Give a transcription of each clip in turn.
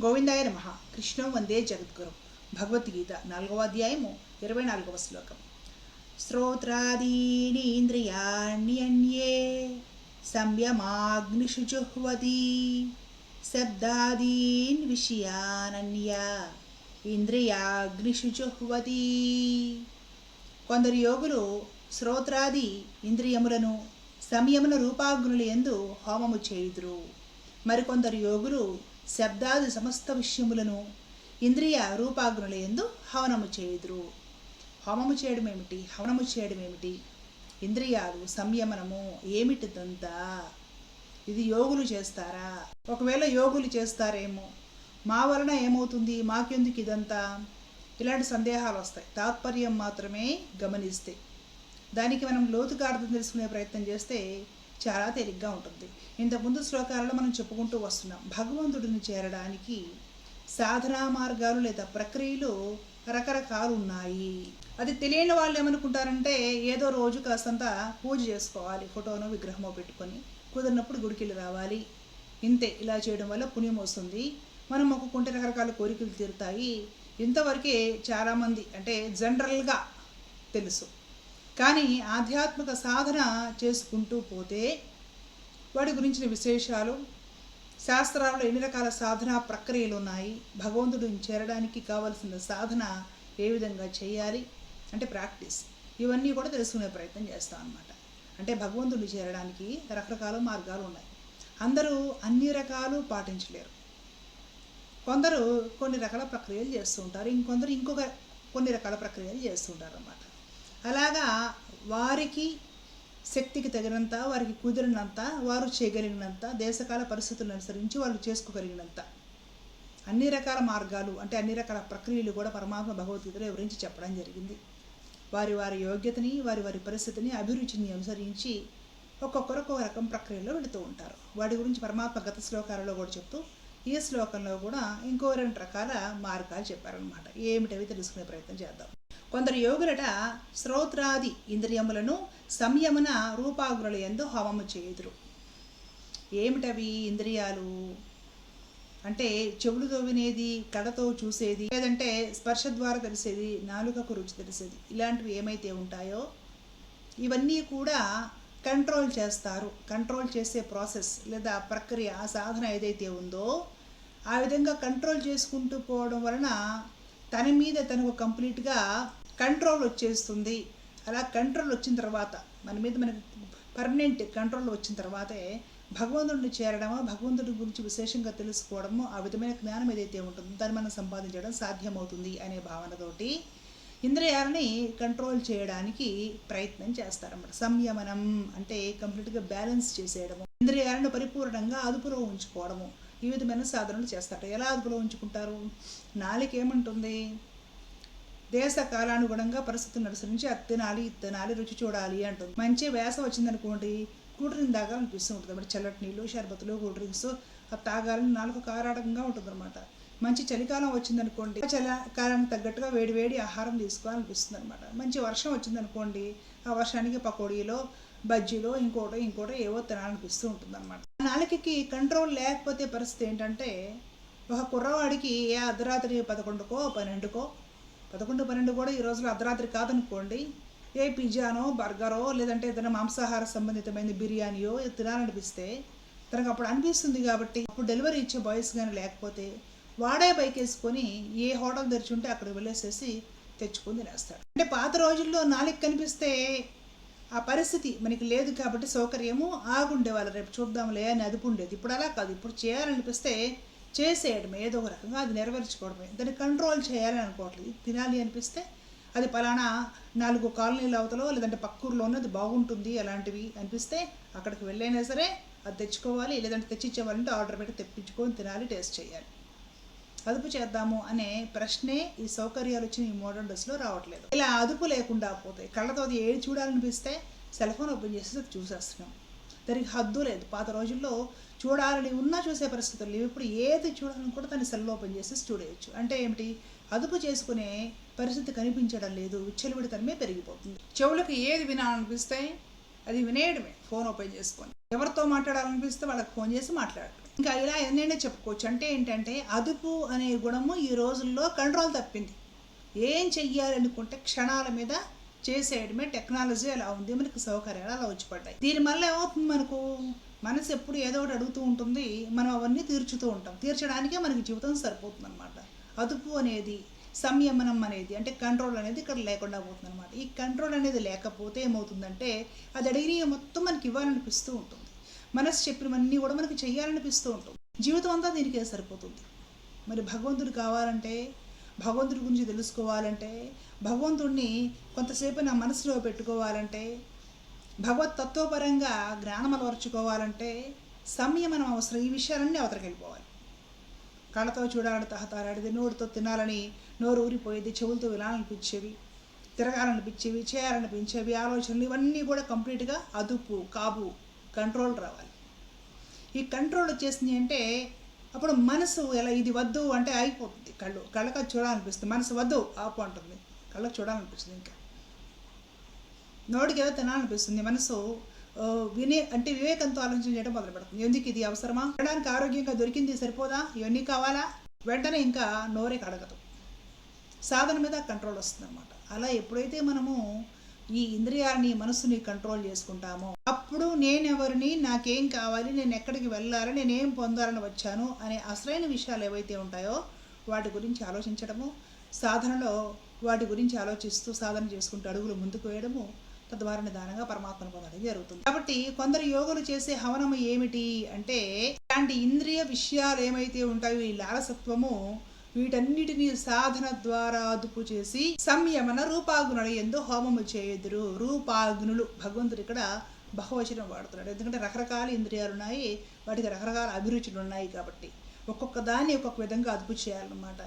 గోవిందాయ నమః. కృష్ణం వందే జగద్గురు. భగవద్గీత 4వ అధ్యాయము 24వ శ్లోకం. శ్రోత్రాదీని ఇంద్రియాణ్యన్యే సంయమాగ్నిషు జుహ్వతి శబ్దాదీన్ విషయానన్య ఇంద్రియాగ్నిషు జుహ్వతి. కొందరు యోగులు శ్రోత్రాది ఇంద్రియములను సంయమన రూపాగ్నుల యందు హోమము చేయుదురు. మరికొందరు యోగులు శబ్దాది సమస్త విషయములను ఇంద్రియ రూపాగ్నుల యందు హవనము చేయుదురు. హోమము చేయడం ఏమిటి, హవనము చేయడం ఏమిటి, ఇంద్రియాలు సంయమనము ఏమిటిదంతా? ఇది యోగులు చేస్తారా? ఒకవేళ యోగులు చేస్తారేమో, మా వలన ఏమవుతుంది, మాకెందుకు ఇదంతా? ఇలాంటి సందేహాలు వస్తాయి. తాత్పర్యం మాత్రమే గమనిస్తే దానికి మనం లోతుగా అర్థం తెలుసుకునే ప్రయత్నం చేస్తే చాలా తేలిగ్గా ఉంటుంది. ఇంతకుముందు శ్లోకాలలో మనం చెప్పుకుంటూ వస్తున్నాం, భగవంతుడిని చేరడానికి సాధనా మార్గాలు లేదా ప్రక్రియలు రకరకాలు ఉన్నాయి. అది తెలియని వాళ్ళు ఏమనుకుంటారంటే ఏదో రోజు కాస్తంత పూజ చేసుకోవాలి, ఫోటోనో విగ్రహమో పెట్టుకొని, కుదిరినప్పుడు గుడికి రావాలి, ఇంతే. ఇలా చేయడం వల్ల పుణ్యం వస్తుంది, మనం మొక్కుకుంటే రకరకాల కోరికలు తీరుతాయి. ఇంతవరకే చాలామంది అంటే జనరల్గా తెలుసు. కానీ ఆధ్యాత్మిక సాధన చేసుకుంటూ పోతే వాటి గురించిన విశేషాలు, శాస్త్రాల్లో ఎన్ని రకాల సాధనా ప్రక్రియలు ఉన్నాయి, భగవంతుడిని చేరడానికి కావలసిన సాధన ఏ విధంగా చేయాలి అంటే ప్రాక్టీస్, ఇవన్నీ కూడా తెలుసుకునే ప్రయత్నం చేస్తాం అన్నమాట. అంటే భగవంతుడిని చేరడానికి రకరకాల మార్గాలు ఉన్నాయి. అందరూ అన్ని రకాలు పాటించలేరు. కొందరు కొన్ని రకాల ప్రక్రియలు చేస్తూ ఉంటారు, ఇంకొందరు కొన్ని రకాల ప్రక్రియలు చేస్తూ ఉంటారు అన్నమాట. అలాగా వారికి శక్తికి తగినంత, వారికి కుదిరినంత, వారు చేయగలిగినంత, దేశకాల పరిస్థితులను అనుసరించి వాళ్ళు చేసుకోగలిగినంత అన్ని రకాల మార్గాలు అంటే అన్ని రకాల ప్రక్రియలు కూడా పరమాత్మ భగవద్గీతలో వివరించి చెప్పడం జరిగింది. వారి వారి యోగ్యతని, వారి వారి పరిస్థితిని, అభిరుచిని అనుసరించి ఒక్కొక్కరు ఒక్కొక్క రకం ప్రక్రియలో వెళుతూ ఉంటారు. వాటి గురించి పరమాత్మ గత శ్లోకాలలో కూడా చెప్తూ ఈ శ్లోకంలో కూడా ఇంకో 2 రకాల మార్గాలు చెప్పారనమాట. ఏమిటవి తెలుసుకునే ప్రయత్నం చేద్దాం. కొందరు యోగులట శ్రోత్రాది ఇంద్రియములను సంయమన రూపాగ్నుల యందు హోమము చేయుదురు. ఏమిటవి ఇంద్రియాలు అంటే చెవులతో వినేది, కళ్ళతో చూసేది, లేదంటే స్పర్శ ద్వారా తెలిసేది, నాలుకకు రుచి తెలిసేది, ఇలాంటివి ఏమైతే ఉంటాయో ఇవన్నీ కూడా కంట్రోల్ చేస్తారు. కంట్రోల్ చేసే ప్రాసెస్ లేదా ప్రక్రియ, ఆ సాధన ఏదైతే ఉందో ఆ విధంగా కంట్రోల్ చేసుకుంటూ పోవడం వలన తన మీద తనకు కంప్లీట్గా కంట్రోల్ వచ్చేస్తుంది. అలా కంట్రోల్ వచ్చిన తర్వాత మన మీద మనకు పర్మనెంట్ కంట్రోల్ వచ్చిన తర్వాతే భగవంతుడిని చేరడము, భగవంతుడి గురించి విశేషంగా తెలుసుకోవడము, ఆ విధమైన జ్ఞానం ఏదైతే ఉంటుందో దాన్ని మనం సంపాదించడం సాధ్యమవుతుంది అనే భావనతోటి ఇంద్రియాలని కంట్రోల్ చేయడానికి ప్రయత్నం చేస్తారన్నమాట. సంయమనం అంటే కంప్లీట్గా బ్యాలెన్స్ చేసేయడము, ఇంద్రియాలను పరిపూర్ణంగా అదుపులో ఉంచుకోవడము, ఈ విధమైన సాధనలు చేస్తారు. ఎలా అదుపులో ఉంచుకుంటారు? నాలుక ఏమంటుంది, దేశ కాలానుగుణంగా పరిస్థితులను అనుసరించి అది తినాలి, ఇది తినాలి, రుచి చూడాలి అంటుంది. మంచి వేసవి వచ్చిందనుకోండి, కూల్ డ్రింక్ తాగాలనిపిస్తూ ఉంటుంది అన్నమాట. చల్లటి నీళ్ళు, షర్బతులు, కూల్ డ్రింక్స్ అది తాగాలని నాలుక కారాటంగా ఉంటుంది అనమాట. మంచి చలికాలం వచ్చిందనుకోండి, చలికాలానికి తగ్గట్టుగా వేడి వేడి ఆహారం తీసుకోవాలనిపిస్తుంది అనమాట. మంచి వర్షం వచ్చిందనుకోండి, ఆ వర్షానికి పకోడీలో, బజ్జీలో, ఇంకోటో ఏవో తినాలనిపిస్తూ ఉంటుంది అనమాట. నాలుకకి కంట్రోల్ లేకపోతే పరిస్థితి ఏంటంటే, ఒక కుర్రవాడికి ఏ అర్ధరాత్రి 11కో 12 కూడా ఈ రోజులో అర్ధరాత్రి కాదనుకోండి, ఏ పిజ్జానో బర్గరో లేదంటే ఏదైనా మాంసాహార సంబంధితమైన బిర్యానీయో తినాలనిపిస్తే తనకు అప్పుడు అనిపిస్తుంది. కాబట్టి అప్పుడు డెలివరీ ఇచ్చే బాయ్స్ కానీ లేకపోతే వాడే బైక్ వేసుకొని ఏ హోటల్ తెరిచుంటే అక్కడికి వెళ్ళేసేసి తెచ్చుకొని తినేస్తాడు. అంటే పాత రోజుల్లో నాలుగు కనిపిస్తే ఆ పరిస్థితి మనకి లేదు కాబట్టి సౌకర్యము ఆగుండేవాళ్ళు, రేపు చూద్దాంలే అని అదుపు ఉండేది. ఇప్పుడు అలా కాదు, ఇప్పుడు చేయాలనిపిస్తే చేసేయడమే, ఏదో ఒక రకంగా అది నెరవేర్చుకోవడమే, దాన్ని కంట్రోల్ చేయాలని అనుకోవట్లేదు. తినాలి అనిపిస్తే అది పలానా 4 కాలనీల అవతలో లేదంటే పక్కూరులోనే అది బాగుంటుంది అలాంటివి అనిపిస్తే అక్కడికి వెళ్ళైనా సరే అది తెచ్చుకోవాలి, లేదంటే తెచ్చిచ్చేవాళ్ళంటే ఆర్డర్ పెట్టి తెప్పించుకొని తినాలి, టేస్ట్ చేయాలి. అదుపు చేద్దాము అనే ప్రశ్నే ఈ సౌకర్యాలు వచ్చిన ఈ మోడర్న్ డేస్లో రావట్లేదు. ఇలా అదుపు లేకుండా పోతే కళ్ళతో అది ఏది చూడాలనిపిస్తే సెల్ ఫోన్ ఓపెన్ చేసి చూసేస్తున్నాం. దానికి హద్దు లేదు. పాత రోజుల్లో చూడాలని ఉన్నా చూసే పరిస్థితులు లేవు. ఇప్పుడు ఏది చూడాలని కూడా దాన్ని సెల్ ఓపెన్ చేసి చూడవచ్చు. అంటే ఏమిటి, అదుపు చేసుకునే పరిస్థితి కనిపించడం లేదు, విచ్చలవిడితనమే పెరిగిపోతుంది. చెవులకు ఏది వినాలనిపిస్తే అది వినేయడమే, ఫోన్ ఓపెన్ చేసుకొని. ఎవరితో మాట్లాడాలనిపిస్తే వాళ్ళకి ఫోన్ చేసి మాట్లాడటం. ఇంకా ఇలా ఎన్నైనా చెప్పుకోవచ్చు. అంటే ఏంటంటే అదుపు అనే గుణము ఈ రోజుల్లో కంట్రోల్ తప్పింది. ఏం చెయ్యాలనుకుంటే క్షణాల మీద చేసేయడమే. టెక్నాలజీ అలా ఉంది, మనకి సౌకర్యాలు అలా వచ్చి పడ్డాయి. దీనివల్ల ఏమవుతుంది, మనకు మనసు ఎప్పుడు ఏదో ఒకటి అడుగుతూ ఉంటుంది, మనం అవన్నీ తీర్చుతూ ఉంటాం. తీర్చడానికే మనకి జీవితం సరిపోతుంది అనమాట. అదుపు అనేది, సంయమనం అనేది, అంటే కంట్రోల్ అనేది ఇక్కడ లేకుండా పోతుంది అనమాట. ఈ కంట్రోల్ అనేది లేకపోతే ఏమవుతుందంటే అది అడిగిన మొత్తం మనకి ఇవ్వాలనిపిస్తూ ఉంటుంది. మనసు చెప్పినవన్నీ కూడా మనకి చెయ్యాలనిపిస్తూ ఉంటుంది. జీవితం అంతా దీనికే సరిపోతుంది. మరి భగవంతుడు కావాలంటే, భగవంతుడి గురించి తెలుసుకోవాలంటే, భగవంతుడిని కొంతసేపు నా మనసులో పెట్టుకోవాలంటే, భగవత్ తత్వపరంగా జ్ఞానం అలవర్చుకోవాలంటే సంయమనం అవసరం. ఈ విషయాలన్నీ అవతలకి వెళ్ళిపోవాలి. కళ్ళతో చూడాలని తహతారాడిది, నోటితో తినాలని నోరు ఊరిపోయేది, చెవులతో వినాలనిపించేవి, తిరగాలనిపించేవి, చేయాలనిపించేవి ఆలోచనలు, ఇవన్నీ కూడా కంప్లీట్గా అదుపు, కాబు, కంట్రోల్ రావాలి. ఈ కంట్రోల్ వచ్చేసింది అంటే అప్పుడు మనసు ఎలా ఇది వద్దు అంటే అయిపోతుంది. కళ్ళకి చూడాలనిపిస్తుంది, మనసు వద్దు ఆపు అంటుంది, కళ్ళకి చూడాలనిపిస్తుంది. ఇంకా నోటికి ఏదో తినాలనిపిస్తుంది, మనసు అంటే వివేకంతో ఆలోచన చేయడం మొదలు పెడుతుంది. ఎందుకు ఇది అవసరమా, తినడానికి ఆరోగ్యంగా దొరికింది సరిపోదా, ఇవన్నీ కావాలా, వెంటనే ఇంకా నోరే కడగదు. సాధన మీద కంట్రోల్ వస్తుంది అనమాట. అలా ఎప్పుడైతే మనము ఈ ఇంద్రియాలని, మనసుని కంట్రోల్ చేసుకుంటామో అప్పుడు నేనెవరిని, నాకేం కావాలి, నేను ఎక్కడికి వెళ్ళాలి, నేనేం పొందాలని వచ్చాను అనే అసలైన విషయాలు ఏవైతే ఉంటాయో వాటి గురించి ఆలోచించడము, సాధనలో వాటి గురించి ఆలోచిస్తూ సాధన చేసుకుంటూ అడుగులు ముందుకు వేయడము, తద్వారా నిదానంగా పరమాత్మను పొందడం జరుగుతుంది. కాబట్టి కొందరు యోగులు చేసే హవనము ఏమిటి అంటే ఇలాంటి ఇంద్రియ విషయాలు ఏమైతే ఉంటాయో ఈ లాలసత్వము, వీటన్నిటినీ సాధన ద్వారా అదుపు చేసి సంయమన రూపాగ్నుల యందు హోమము చేయుదురు. రూపాగ్నులు, భగవంతుడు ఇక్కడ బహువచనం వాడుతున్నాడు. ఎందుకంటే రకరకాల ఇంద్రియాలు ఉన్నాయి, వాటికి రకరకాల అభిరుచులు ఉన్నాయి. కాబట్టి ఒక్కొక్క దాన్ని ఒక్కొక్క విధంగా అదుపు చేయాలన్నమాట.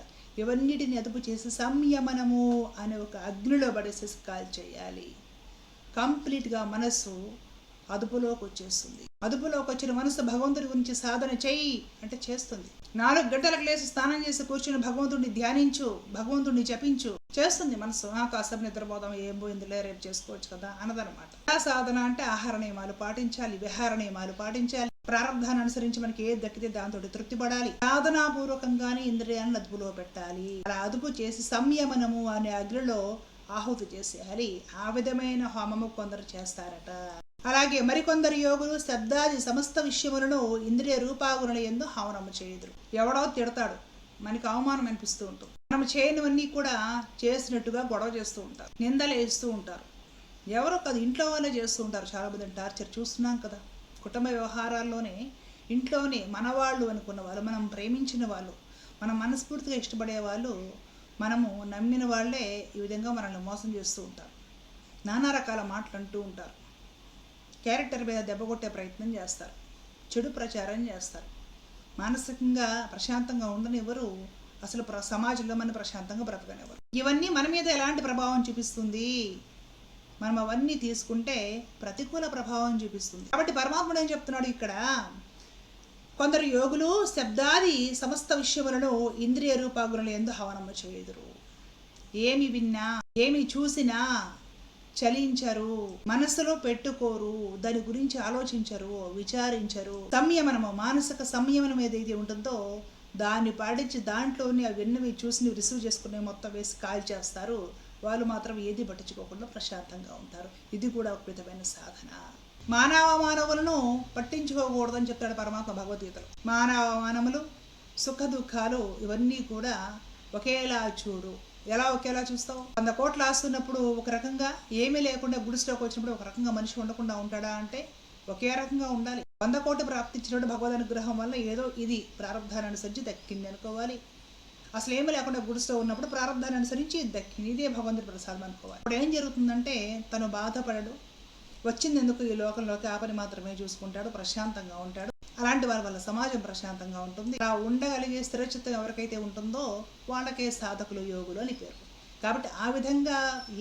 ఇవన్నిటిని అదుపు చేసి సంయమనము అనే ఒక అగ్నిలో పడేసేసి కాల్ చేయాలి. కంప్లీట్గా మనస్సు అదుపులోకి వచ్చేస్తుంది. అదుపులోకి వచ్చిన మనసు భగవంతుడి గురించి సాధన చెయ్యి అంటే చేస్తుంది. 4 గంటలకు లేచి స్నానం చేసి కూర్చుని భగవంతుడిని ధ్యానించు, భగవంతుడిని జపించు చేస్తుంది మనసు. కాసేపు నిద్రపోదాం, ఏం పోయిందిలే, రేపు చేసుకోవచ్చు కదా అన్నదనమాట. ఆ సాధన అంటే ఆహార నియమాలు పాటించాలి, విహార నియమాలు పాటించాలి, ప్రారంభాన్ని అనుసరించి మనకి ఏది దక్కితే దాంతో తృప్తి పడాలి. సాధనాపూర్వకంగానే ఇంద్రియాలను అదుపులో పెట్టాలి. అలా అదుపు చేసి సంయమనము అనే అగ్నిలో ఆహుతి చేసేయాలి. ఆ విధమైన హోమము కొందరు చేస్తారట. అలాగే మరికొందరు యోగులు శబ్దాది సమస్త విషయములను ఇంద్రియ రూపాగుణ యందు హవనము చేయుదురు. ఎవడో తిడతాడు, మనకి అవమానం అనిపిస్తూ ఉంటుంది, మనం చేయనివన్నీ కూడా చేసినట్టుగా గొడవ చేస్తూ ఉంటారు, నిందలు వేస్తూ ఉంటారు. ఎవరో కాదు, ఇంట్లో వాళ్ళే చేస్తూ ఉంటారు. చాలా మంది టార్చర్ చూస్తున్నాం కదా. కుటుంబ వ్యవహారాల్లోనే ఇంట్లోనే మన వాళ్ళు అనుకున్న వాళ్ళు, మనం ప్రేమించిన వాళ్ళు, మనం మనస్ఫూర్తిగా ఇష్టపడే వాళ్ళు, మనము నమ్మిన వాళ్ళే ఈ విధంగా మనల్ని మోసం చేస్తూ ఉంటారు. నానా రకాల మాటలు అంటూ ఉంటారు, క్యారెక్టర్ మీద దెబ్బ కొట్టే ప్రయత్నం చేస్తారు, చెడు ప్రచారం చేస్తారు, మానసికంగా ప్రశాంతంగా ఉండనివ్వరు, అసలు సమాజంలో మన ప్రశాంతంగా బ్రతకనివ్వరు. ఇవన్నీ మన మీద ఎలాంటి ప్రభావం చూపిస్తుంది, మనం అవన్నీ తీసుకుంటే ప్రతికూల ప్రభావం చూపిస్తుంది. కాబట్టి పరమాత్ముడు ఏం చెప్తున్నాడు ఇక్కడ, కొందరు యోగులు శబ్దాది సమస్త విషయములను ఇంద్రియ రూపాగుణుల యందు హవనము చేయుదురు. ఏమి విన్నా, ఏమి చూసినా చలించరు, మనసులో పెట్టుకోరు, దాని గురించి ఆలోచించరు, విచారించరు. సంయమనము, మానసిక సంయమనం ఏదైతే ఉంటుందో దాన్ని పాటించి దాంట్లోనే అవి విన్నవి చూసినవి రిసీవ్ చేసుకునే మొత్తం వేసి కాల్ చేస్తారు. వాళ్ళు మాత్రం ఏది పట్టించుకోకుండా ప్రశాంతంగా ఉంటారు. ఇది కూడా ఒక విధమైన సాధన. మానవులను పట్టించుకోకూడదని చెప్తాడు పరమాత్మ భగవద్గీతలో. మానవమానములు, సుఖ దుఃఖాలు ఇవన్నీ కూడా ఒకేలా చూడు. ఎలా ఒకేలా చూస్తావు? 100 కోట్లు ఆస్తున్నప్పుడు ఒక రకంగా, ఏమీ లేకుండా గుడిస్లోకి వచ్చినప్పుడు ఒక రకంగా మనిషి ఉండకుండా ఉంటాడా అంటే ఒకే రకంగా ఉండాలి. 100 కోట్లు ప్రాప్తించినప్పుడు భగవద్ అనుగ్రహం వల్ల ఏదో ఇది ప్రారంధాన్ని అనుసరించి దక్కింది అనుకోవాలి. అసలు ఏమీ లేకుండా గుడిస్లో ఉన్నప్పుడు ప్రారంధాన్ని అనుసరించి దక్కింది, ఇదే భగవంతుడి ప్రసాదం అనుకోవాలి. ఇప్పుడు ఏం జరుగుతుందంటే తను బాధపడడు, వచ్చింది ఎందుకు ఈ లోకంలోకి, ఆ పని మాత్రమే చూసుకుంటాడు, ప్రశాంతంగా ఉంటాడు. అలాంటి వారి వల్ల సమాజం ప్రశాంతంగా ఉంటుంది. అలా ఉండగలిగే స్థిరచిత్తం ఎవరికైతే ఉంటుందో వాళ్ళకే సాధకులు, యోగులు అని పేరు. కాబట్టి ఆ విధంగా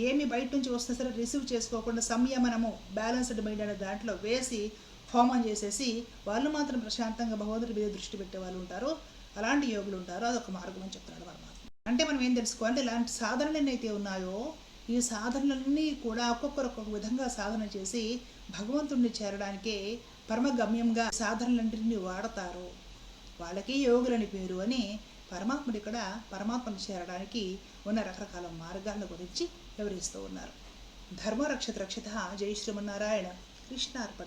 ఏమి బయట నుంచి వస్తున్నా సరే రిసీవ్ చేసుకోకుండా సంయమనము, బ్యాలెన్స్డ్ మైండ్ అనే దాంట్లో వేసి హోమం చేసేసి వాళ్ళు మాత్రం ప్రశాంతంగా భగవంతుడి మీద దృష్టి పెట్టే వాళ్ళు ఉంటారు. అలాంటి యోగులు ఉంటారు. అదొక మార్గం అని చెప్తున్నాడు పరమాత్మ. అంటే మనం ఏం తెలుసుకోవాలంటే ఇలాంటి సాధనలు ఎన్నైతే ఉన్నాయో ఈ సాధనలన్నీ కూడా ఒక్కొక్కరు ఒక్కొక్క విధంగా సాధన చేసి భగవంతుడిని చేరడానికే పరమ గమ్యంగా సాధనలన్నింటినీ వాడతారు. వాళ్ళకి యోగులని పేరు అని పరమాత్ముడు ఇక్కడ పరమాత్మను చేరడానికి ఉన్న రకరకాల మార్గాల గురించి వివరిస్తూ ఉన్నారు. ధర్మరక్షత రక్షిత. జై శ్రీమన్నారాయణ. కృష్ణార్పణ.